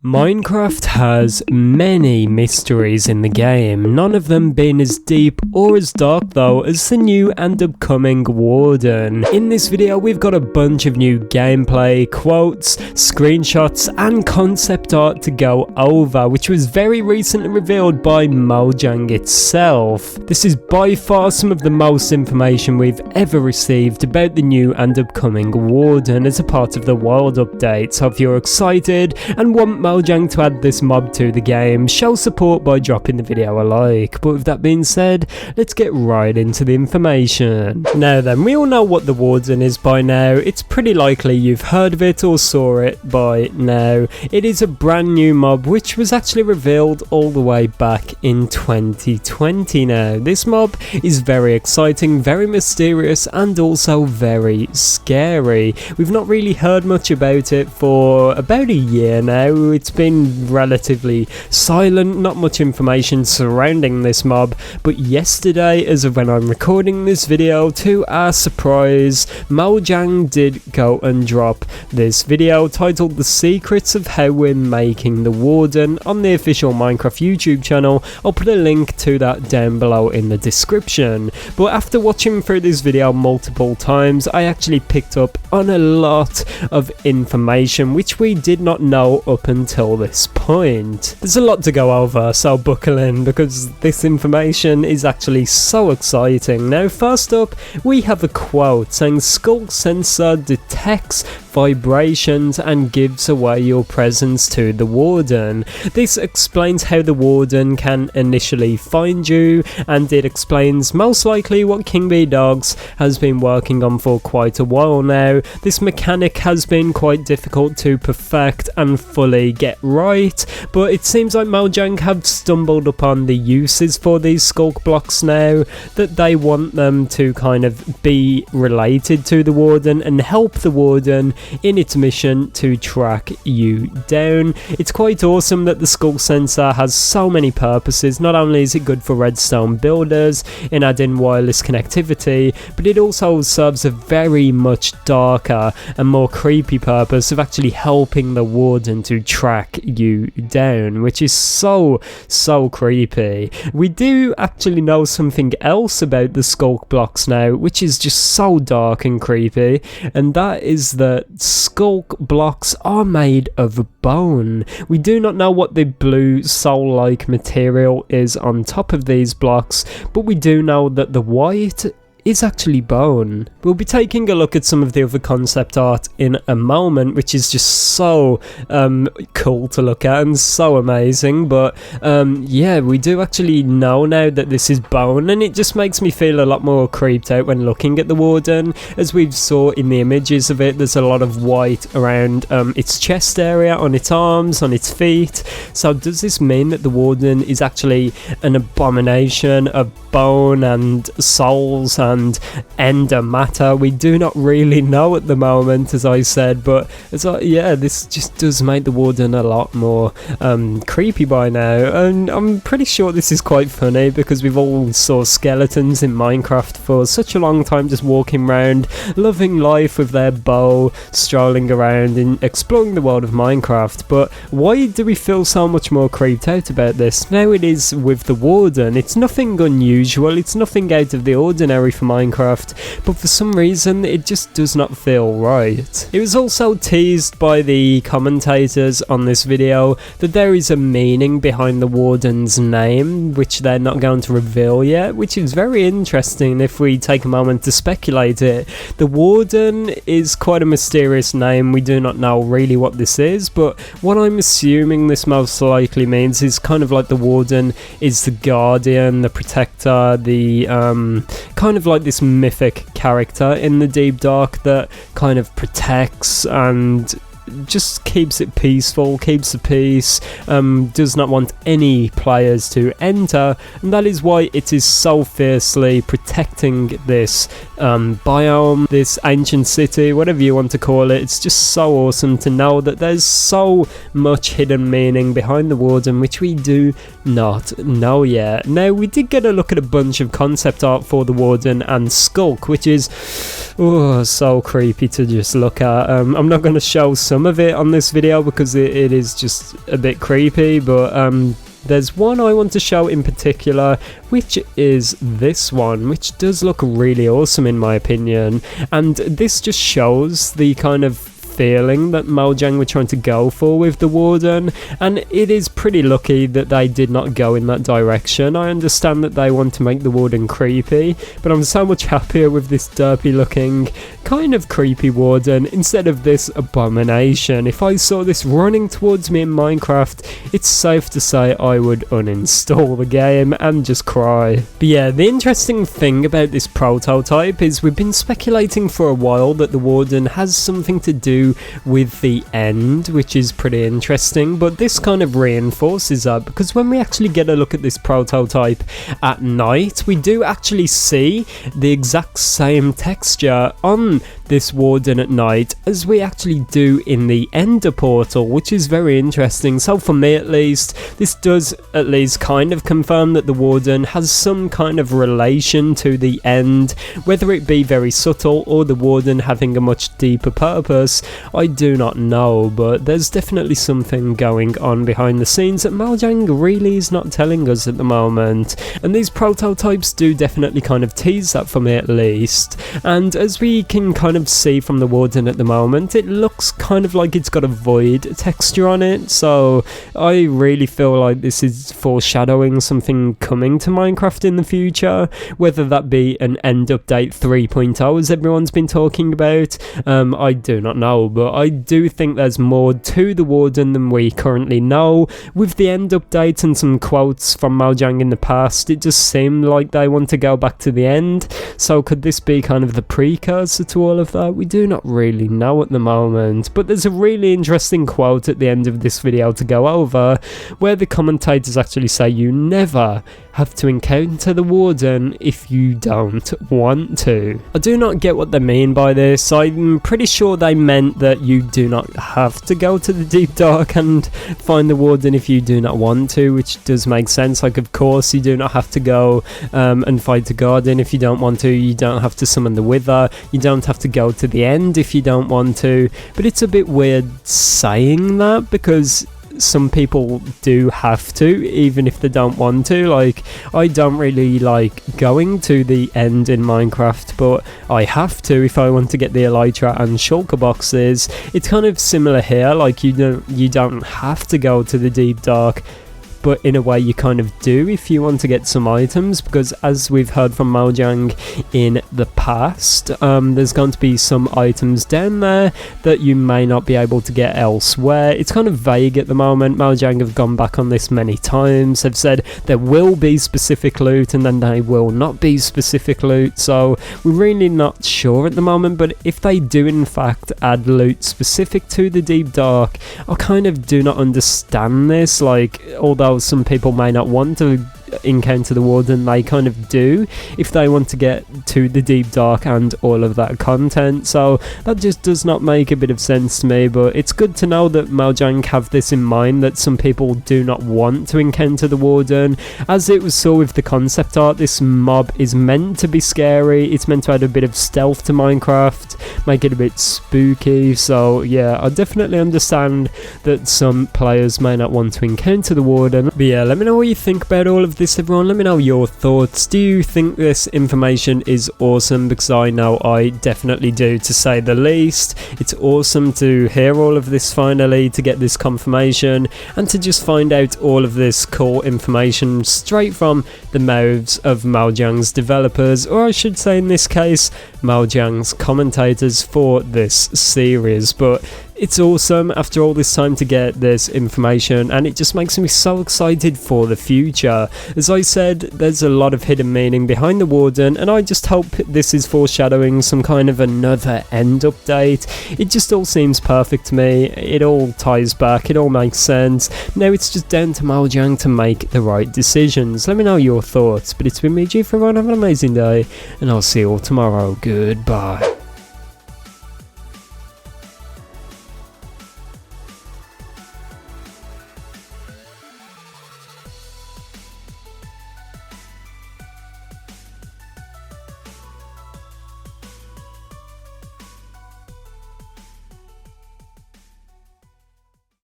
Minecraft has many mysteries in the game, none of them being as deep or as dark though as the new and upcoming Warden. In this video we've got a bunch of new gameplay, quotes, screenshots and concept art to go over, which was very recently revealed by Mojang itself. This is by far some of the most information we've ever received about the new and upcoming Warden as a part of the world update, so if you're excited and want Mojang to add this mob to the game, show support by dropping the video a like. But with that being said, let's get right into the information. Now then, we all know what the Warden is by now. It's pretty likely you've heard of it or saw it by now. It is a brand new mob which was actually revealed all the way back in 2020 now. This mob is very exciting, very mysterious and also very scary. We've not really heard much about it for about a year now. It's been relatively silent, not much information surrounding this mob, but yesterday, as of when I'm recording this video, to our surprise, Mojang did go and drop this video titled The Secrets of How We're Making the Warden on the official Minecraft YouTube channel. I'll put a link to that down below in the description. But after watching through this video multiple times, I actually picked up on a lot of information which we did not know up until this point. There's a lot to go over, so buckle in because this information is actually so exciting. Now first up, we have a quote saying Skulk sensor detects vibrations and gives away your presence to the Warden. This explains how the Warden can initially find you, and it explains most likely what King Bee Dogs has been working on for quite a while now. This mechanic has been quite difficult to perfect and fully get right, but it seems like Mojang have stumbled upon the uses for these skulk blocks now, that they want them to kind of be related to the Warden and help the Warden in its mission to track you down. It's quite awesome that the skulk sensor has so many purposes. Not only is it good for redstone builders in adding wireless connectivity, but it also serves a very much darker and more creepy purpose of actually helping the Warden to track you down, which is so creepy. We do actually know something else about the skulk blocks now, which is just so dark and creepy, and that is that skulk blocks are made of bone. We do not know what the blue soul-like material is on top of these blocks, but we do know that the white is actually bone. We'll be taking a look at some of the other concept art in a moment, which is just so cool to look at and so amazing, but yeah, we do actually know now that this is bone, and it just makes me feel a lot more creeped out when looking at the Warden. As we saw in the images of it, there's a lot of white around its chest area, on its arms, on its feet. So does this mean that the Warden is actually an abomination of bone and souls and ender matter? We do not really know at the moment, as I said, but it's like, yeah, this just does make the Warden a lot more creepy by now, and I'm pretty sure this is quite funny because we've all saw skeletons in Minecraft for such a long time, just walking around, loving life with their bow, strolling around and exploring the world of Minecraft. But why do we feel so much more creeped out about this? Now it is with the Warden. It's nothing unusual, it's nothing out of the ordinary for Minecraft, but for some reason it just does not feel right. It was also teased by the commentators on this video that there is a meaning behind the Warden's name, which they're not going to reveal yet, which is very interesting if we take a moment to speculate it. The Warden is quite a mysterious name. We do not know really what this is, but what I'm assuming this most likely means is kind of like the Warden is the guardian, the protector, the kind of like this mythic character in the deep dark that kind of protects and just keeps it peaceful, keeps the peace, does not want any players to enter, and that is why it is so fiercely protecting this biome, this ancient city, whatever you want to call it. It's just so awesome to know that there's so much hidden meaning behind the Warden, which we do not know yet. Now, we did get a look at a bunch of concept art for the Warden and Skulk, which is so creepy to just look at. I'm not going to show some some of it on this video because it is just a bit creepy, but there's one I want to show in particular, which is this one, which does look really awesome in my opinion, and this just shows the kind of feeling that Mojang were trying to go for with the Warden, and it is pretty lucky that they did not go in that direction. I understand that they want to make the Warden creepy, but I'm so much happier with this derpy looking, kind of creepy Warden instead of this abomination. If I saw this running towards me in Minecraft, it's safe to say I would uninstall the game and just cry. But yeah, the interesting thing about this prototype is we've been speculating for a while that the Warden has something to do with the end, which is pretty interesting, but this kind of reinforces that, because when we actually get a look at this prototype at night, we do actually see the exact same texture on this Warden at night as we actually do in the Ender portal, which is very interesting. So for me at least, this does at least kind of confirm that the Warden has some kind of relation to the end, whether it be very subtle or the Warden having a much deeper purpose, I do not know, but there's definitely something going on behind the scenes that Mojang really is not telling us at the moment, and these prototypes do definitely kind of tease that for me at least. And as we can kind of see from the Warden at the moment, it looks kind of like it's got a void texture on it, so I really feel like this is foreshadowing something coming to Minecraft in the future, whether that be an end update 3.0 as everyone's been talking about. I do not know, but I do think there's more to the Warden than we currently know. With the end update and some quotes from Mojang in the past, it just seemed like they want to go back to the end, so could this be kind of the precursor to all of that? We do not really know at the moment, but there's a really interesting quote at the end of this video to go over, where the commentators actually say you never have to encounter the Warden if you don't want to. I do not get what they mean by this. I'm pretty sure they meant that you do not have to go to the Deep Dark and find the Warden if you do not want to, which does make sense. Like, of course you do not have to go and fight a garden if you don't want to. You don't have to summon the Wither. You don't have to go to the end if you don't want to. But it's a bit weird saying that, because some people do have to, even if they don't want to. Like, I don't really like going to the end in Minecraft, but I have to if I want to get the Elytra and Shulker boxes. It's kind of similar here, like you don't have to go to the Deep Dark, but in a way you kind of do if you want to get some items, because as we've heard from Mojang in the past, there's going to be some items down there that you may not be able to get elsewhere. It's kind of vague at the moment. Mojang have gone back on this many times. They've said there will be specific loot and then there will not be specific loot, so we're really not sure at the moment. But if they do in fact add loot specific to the Deep Dark, I kind of do not understand this. Like, although some people may not want to encounter the Warden, they kind of do if they want to get to the Deep Dark and all of that content, so that just does not make a bit of sense to me. But it's good to know that Mojang have this in mind, that some people do not want to encounter the Warden. As it was saw with the concept art, this mob is meant to be scary, it's meant to add a bit of stealth to Minecraft, make it a bit spooky, so yeah, I definitely understand that some players may not want to encounter the Warden. But yeah, let me know what you think about all of this, everyone. Let me know your thoughts. Do you think this information is awesome? Because I know I definitely do, to say the least. It's awesome to hear all of this finally, to get this confirmation, and to just find out all of this cool information straight from the mouths of Mojang's developers, or I should say in this case, Mojang's commentators for this series. But it's awesome after all this time to get this information, and it just makes me so excited for the future. As I said, there's a lot of hidden meaning behind the Warden, and I just hope this is foreshadowing some kind of another end update. It just all seems perfect to me. It all ties back, it all makes sense. Now it's just down to Mojang to make the right decisions. Let me know your thoughts. But it's been me, ItzJhief, everyone. Have an amazing day, and I'll see you all tomorrow. Goodbye.